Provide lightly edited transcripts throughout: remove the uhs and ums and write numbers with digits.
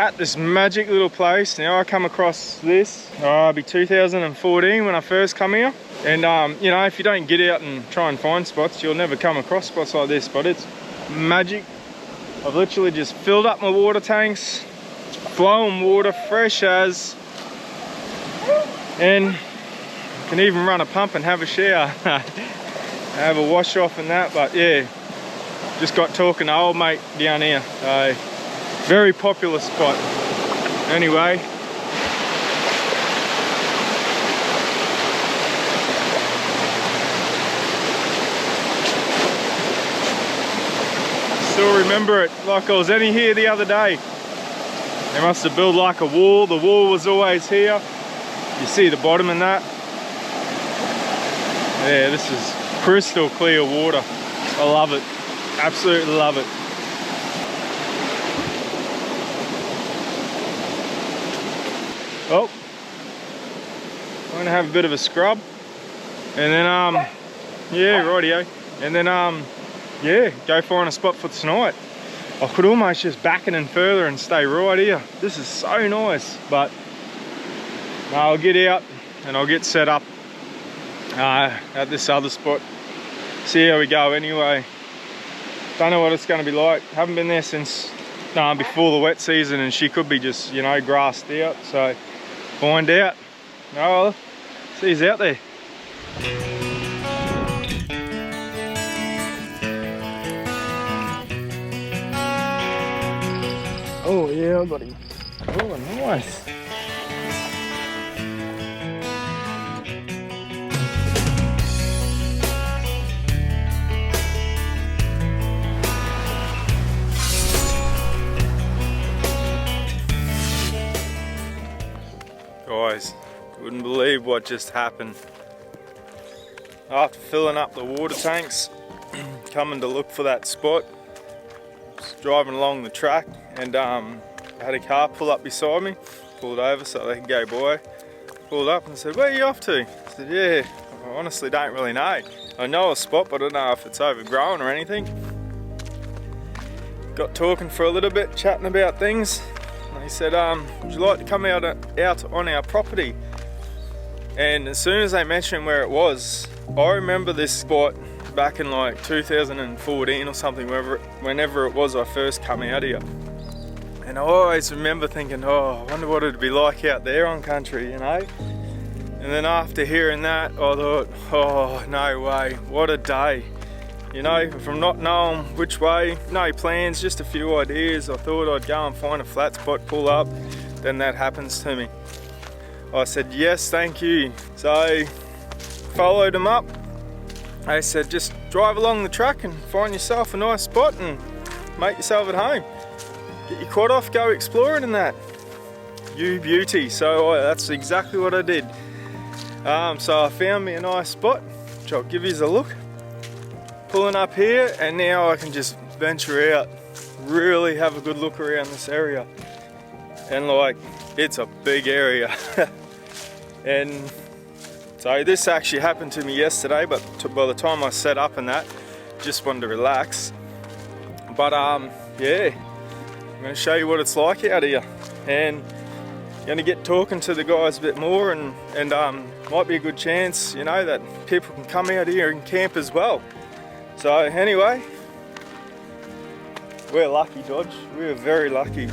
at this magic little place. Now I come across this, it'll be 2014 when I first come here. And you know, if you don't get out and try and find spots, you'll never come across spots like this, but it's magic. I've literally just filled up my water tanks, flowing water, fresh as, and can even run a pump and have a shower. Have a wash off and that. But yeah, just got talking to old mate down here, so very popular spot. Anyway, still remember it like I was only here the other day. They must have built like a wall. The wall was always here. You see the bottom in that. Yeah, this is crystal clear water. I love it. Absolutely love it. Oh, I'm gonna have a bit of a scrub, and then yeah, rightio, and then yeah, go find a spot for tonight. I could almost just back it in further and stay right here. This is so nice, but I'll get out and I'll get set up at this other spot. See how we go anyway. Don't know what it's going to be like. Haven't been there since before the wet season, and she could be just, you know, grassed out. So find out. Oh, see who's out there. Oh yeah, I got him. Oh, nice. Guys, wouldn't believe what just happened. After filling up the water tanks, coming to look for that spot, just driving along the track, and I had a car pull up beside me, pulled over so they could go by. Pulled up and said, "Where are you off to?" I said, "Yeah, I honestly don't really know. I know a spot, but I don't know if it's overgrown or anything." Got talking for a little bit, chatting about things. He said, "Would you like to come out on our property?" And as soon as they mentioned where it was, I remember this spot back in like 2014 or something, whenever it was I first come out here. And I always remember thinking, oh, I wonder what it'd be like out there on country, you know? And then after hearing that, I thought, oh, no way, what a day. You know, from not knowing which way, no plans, just a few ideas, I thought I'd go and find a flat spot, pull up, then that happens to me. I said, yes, thank you. So, followed them up. They said, just drive along the track and find yourself a nice spot and make yourself at home. Get your quad off, go exploring and that. You beauty. So that's exactly what I did. So I found me a nice spot, which I'll give you a look. Pulling up here, and now I can just venture out, really have a good look around this area. And like, it's a big area. And so this actually happened to me yesterday, but by the time I set up and that, just wanted to relax. But yeah, I'm going to show you what it's like out here, and going to get talking to the guys a bit more, and might be a good chance, you know, that people can come out here and camp as well. So anyway, we're lucky, Dodge. We're very lucky.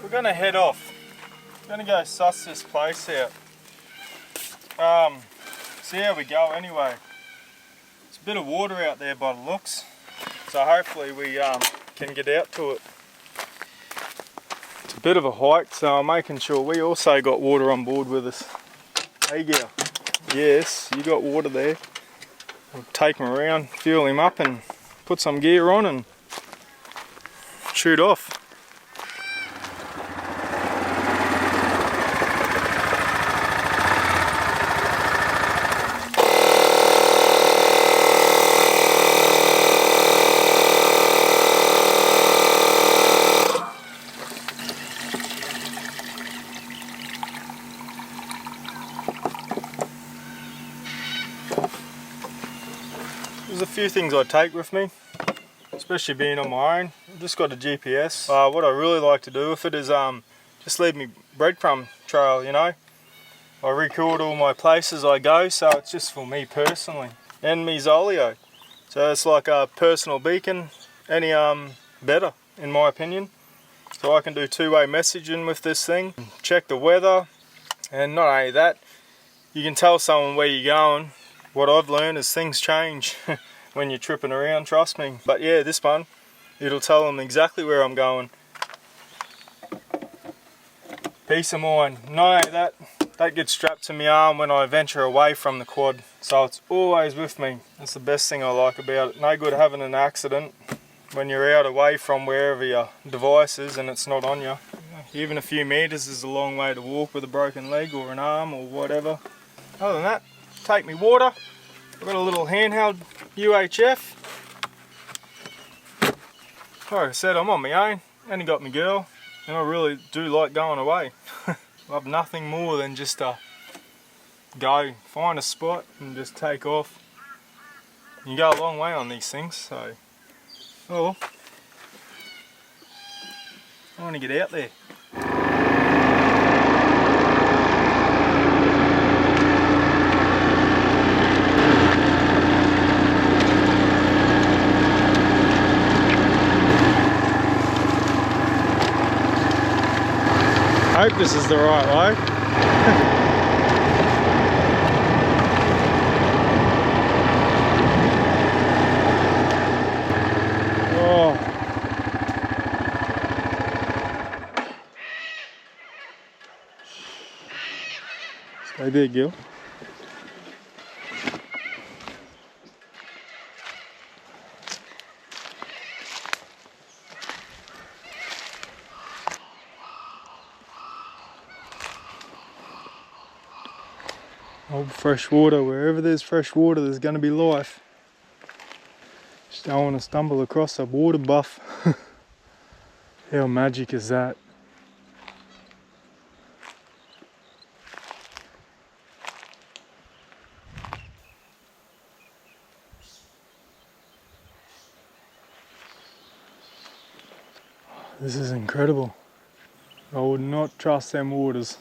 we're gonna head off. We're gonna go suss this place out. See how we go anyway. There's a bit of water out there by the looks, so hopefully we can get out to it. It's a bit of a hike, so I'm making sure we also got water on board with us. There you go. Yes, you got water there. We'll take him around, fuel him up and put some gear on and shoot off. There's a few things I take with me, especially being on my own. I've just got a GPS. What I really like to do with it is just leave me breadcrumb trail, you know. I record all my places I go, so it's just for me personally. And me Zolio. So it's like a personal beacon, any better in my opinion. So I can do two-way messaging with this thing, check the weather, and not only that, you can tell someone where you're going. What I've learned is things change when you're tripping around, trust me. But yeah, this one, it'll tell them exactly where I'm going. Peace of mind. Not only that gets strapped to my arm when I venture away from the quad. So it's always with me. That's the best thing I like about it. No good having an accident when you're out away from wherever your device is and it's not on you. Even a few meters is a long way to walk with a broken leg or an arm or whatever. Other than that, take me water. I've got a little handheld UHF. Like I said, I'm on my own, only got my girl, and I really do like going away. I love nothing more than just to go, find a spot and just take off. You go a long way on these things, so oh well. I want to get out there. I hope this is the right way. Oh. Stay there, Gil. Old fresh water. Wherever there's fresh water, there's going to be life. Just don't want to stumble across a water buff. How magic is that? This is incredible. I would not trust them waters.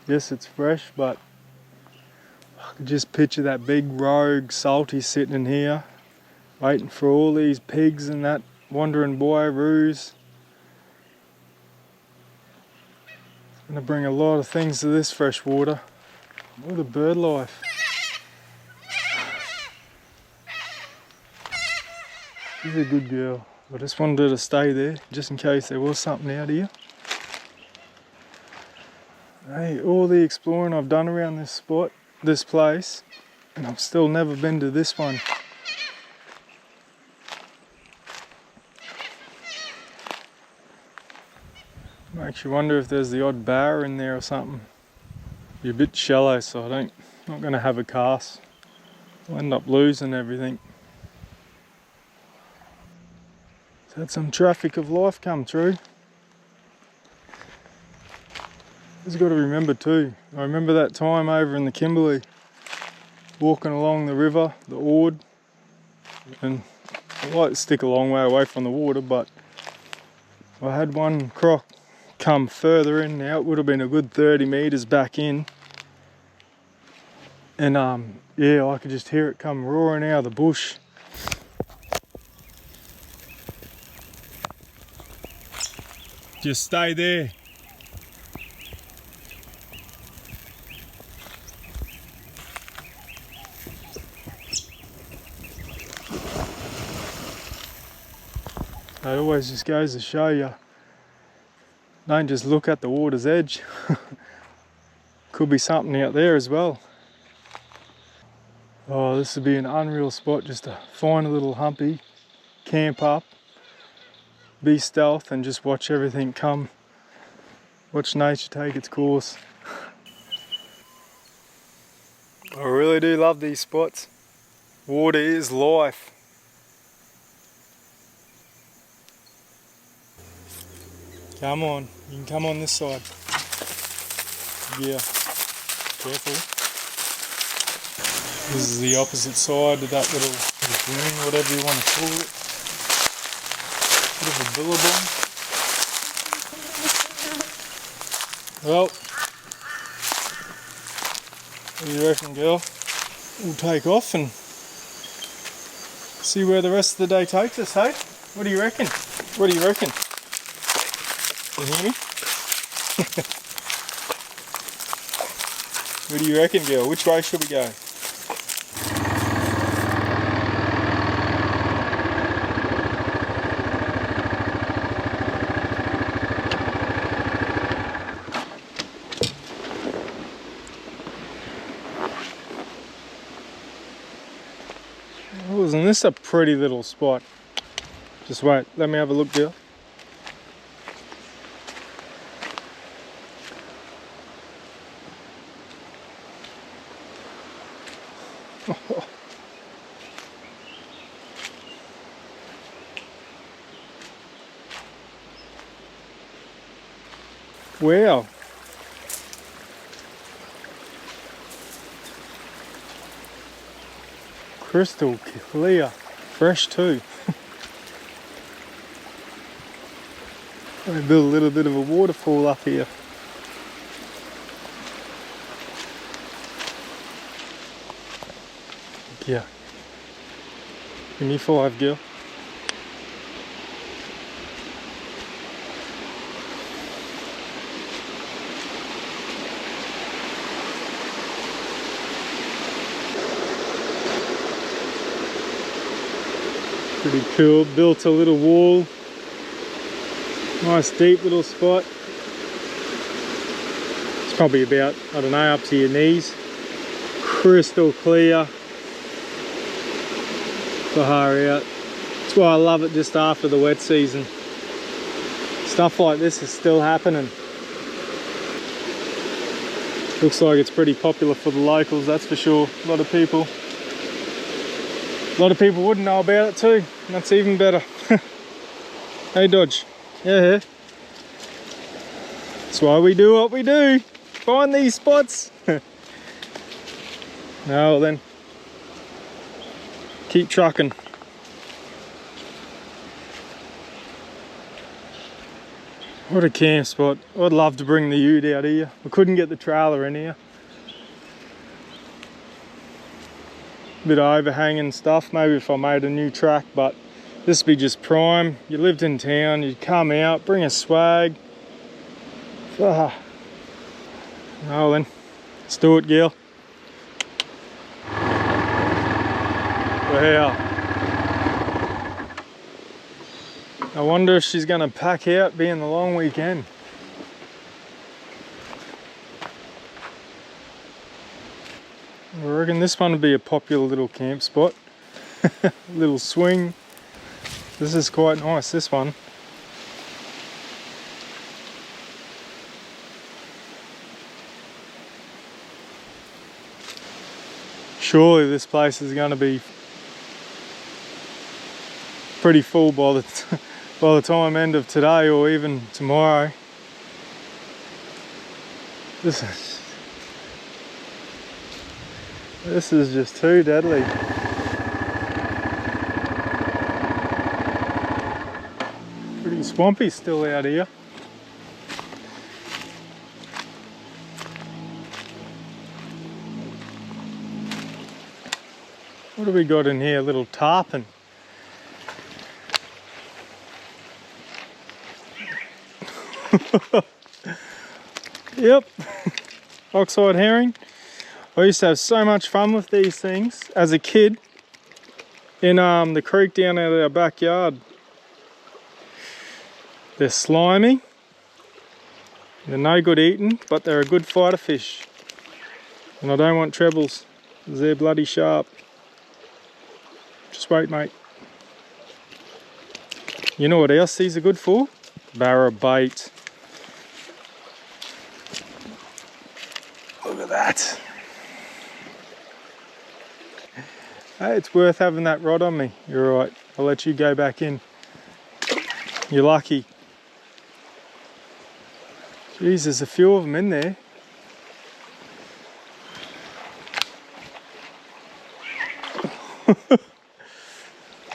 Yes, it's fresh, but I could just picture that big rogue salty sitting in here, waiting for all these pigs and that wandering boyaroos. It's going to bring a lot of things to this fresh water. All the bird life. She's a good girl. I just wanted her to stay there, just in case there was something out here. Hey, all the exploring I've done around this spot, this place, and I've still never been to this one. Makes you wonder if there's the odd bar in there or something. Be a bit shallow, so I'm not going to have a cast. I'll end up losing everything. Had some traffic of life come through. Just got to remember too, I remember that time over in the Kimberley, walking along the river, the Ord, and I like to stick a long way away from the water, but I had one croc come further in now. It would have been a good 30 metres back in, and yeah, I could just hear it come roaring out of the bush. Just stay there. It always just goes to show you, don't just look at the water's edge. Could be something out there as well. Oh, this would be an unreal spot just to find a little humpy, camp up, be stealth and just watch everything come. Watch nature take its course. I really do love these spots. Water is life. Come on, you can come on this side. Yeah, careful. This is the opposite side of that little dune, whatever you want to call it. Bit of a billabong. Well, what do you reckon, girl? We'll take off and see where the rest of the day takes us, hey? What do you reckon? What do you reckon? Can you hear me? What do you reckon, girl? Which way should we go? Oh, isn't this a pretty little spot? Just wait, let me have a look, girl. Wow. Crystal clear, fresh too. I built a little bit of a waterfall up here. Yeah. Give me 5, girl. Pretty cool, built a little wall. Nice deep little spot. It's probably about, I don't know, up to your knees. Crystal clear. Far out. That's why I love it just after the wet season. Stuff like this is still happening. Looks like it's pretty popular for the locals, that's for sure. A lot of people wouldn't know about it too. That's even better. Hey Dodge. Yeah. That's why we do what we do. Find these spots. Well then. Keep trucking. What a camp spot. I'd love to bring the ute out here. We couldn't get the trailer in here. Bit of overhanging stuff, maybe if I made a new track, but this would be just prime. You lived in town, you'd come out, bring a swag. Well then, let's do it, girl. Wow. I wonder if she's gonna pack out being the long weekend. I reckon this one would be a popular little camp spot. Little swing. This is quite nice, this one. Surely this place is going to be pretty full by the time end of today or even tomorrow. This is just too deadly. Pretty swampy still out here. What have we got in here? A little tarpon. Yep, oxide herring. I used to have so much fun with these things as a kid in the creek down out of our backyard. They're slimy, they're no good eating, but they're a good fighter fish. And I don't want trebles, because they're bloody sharp. Just wait, mate. You know what else these are good for? Barra bait. Look at that. Hey, it's worth having that rod on me. You're right, I'll let you go back in. You're lucky. Jeez, there's a few of them in there.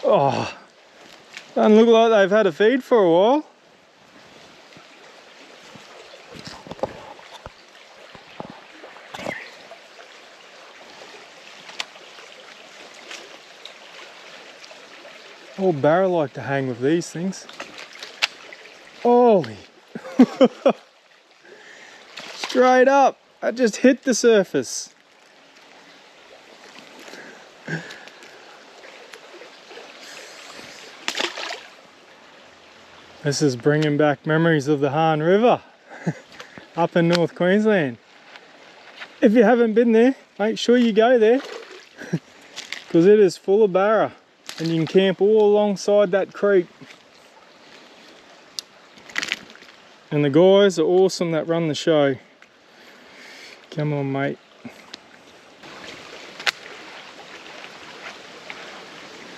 Oh, doesn't look like they've had a feed for a while. Old barra like to hang with these things. Holy! Straight up, I just hit the surface. This is bringing back memories of the Hahn River up in North Queensland. If you haven't been there, make sure you go there because it is full of barra and you can camp all alongside that creek. And the guys are awesome that run the show. Come on, mate.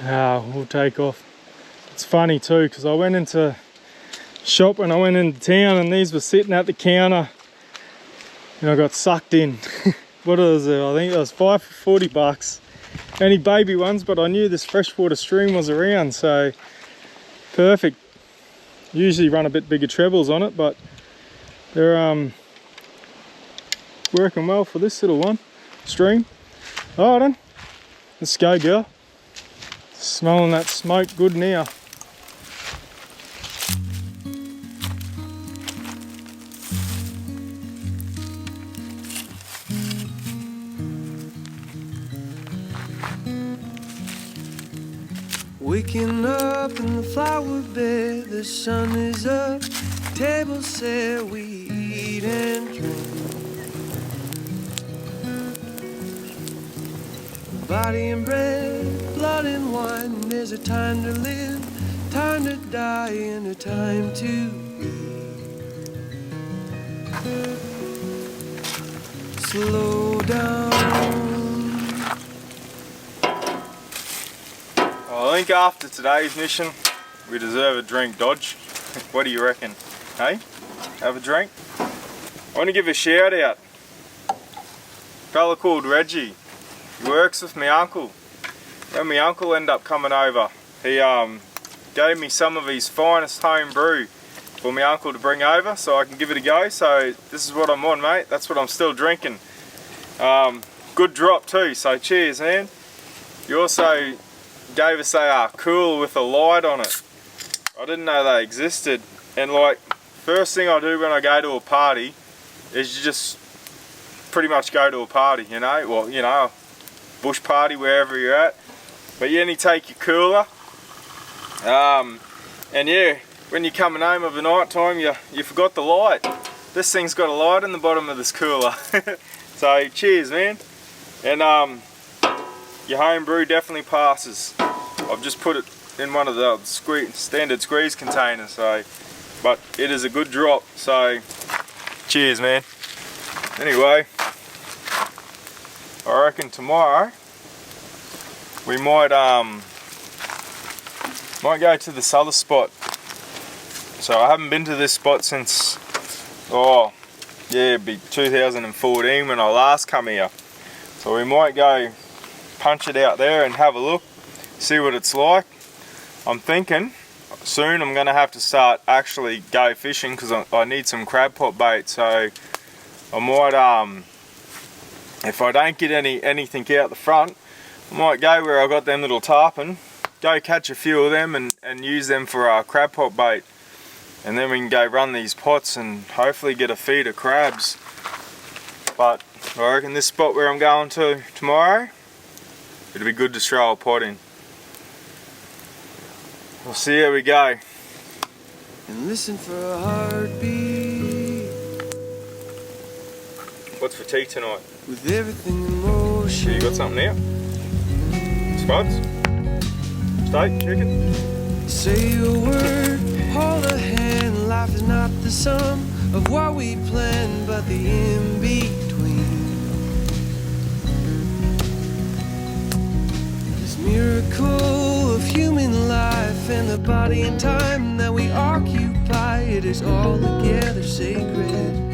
We'll take off. It's funny too because I went into shop when I went into town and these were sitting at the counter and I got sucked in. What was it? I think it was 5 for 40 bucks. Only baby ones, but I knew this freshwater stream was around, so perfect. Usually run a bit bigger trebles on it, but they're working well for this little one stream. All right then, let's go, girl. Smelling that smoke good now. Waking up in the flower bed, the sun is up, table set, we eat and drink. Body and bread, blood and wine, there's a time to live, time to die, and a time to breathe. Slow down. I think after today's mission, we deserve a drink, Dodge. What do you reckon? Hey? Have a drink? I want to give a shout out. A fella called Reggie. He works with my uncle. When my uncle ended up coming over, he gave me some of his finest home brew for my uncle to bring over so I can give it a go. So this is what I'm on, mate. That's what I'm still drinking. Good drop too, so cheers, man. You also gave us a cooler with a light on it. I didn't know they existed, and like first thing I do when I go to a party is you just pretty much go to a party, you know, well, you know, bush party wherever you're at, but you only take your cooler, and yeah, when you're coming home of a night time you forgot the light. This thing's got a light in the bottom of this cooler. So cheers, man. And your home brew definitely passes. I've just put it in one of the standard squeeze containers, so, but it is a good drop, so cheers, man. Anyway, I reckon tomorrow we might go to this other spot. So I haven't been to this spot since, oh yeah, it'd be 2014 when I last come here. So we might go punch it out there and have a look, see what it's like. I'm thinking soon I'm going to have to start actually go fishing because I need some crab pot bait. So I might, if I don't get anything out the front, I might go where I got them little tarpon, go catch a few of them and use them for crab pot bait. and then we can go run these pots and hopefully get a feed of crabs. But I reckon this spot where I'm going to tomorrow, it'll be good to throw a pot in. We'll see how we go. And listen for a heartbeat. What's for tea tonight? With everything in motion. You got something there? Spuds? Steak? Chicken? Say a word, hold a hand. Life is not the sum of what we planned, but the in-between. This miracle of human life and the body and time that we occupy, it is all together sacred.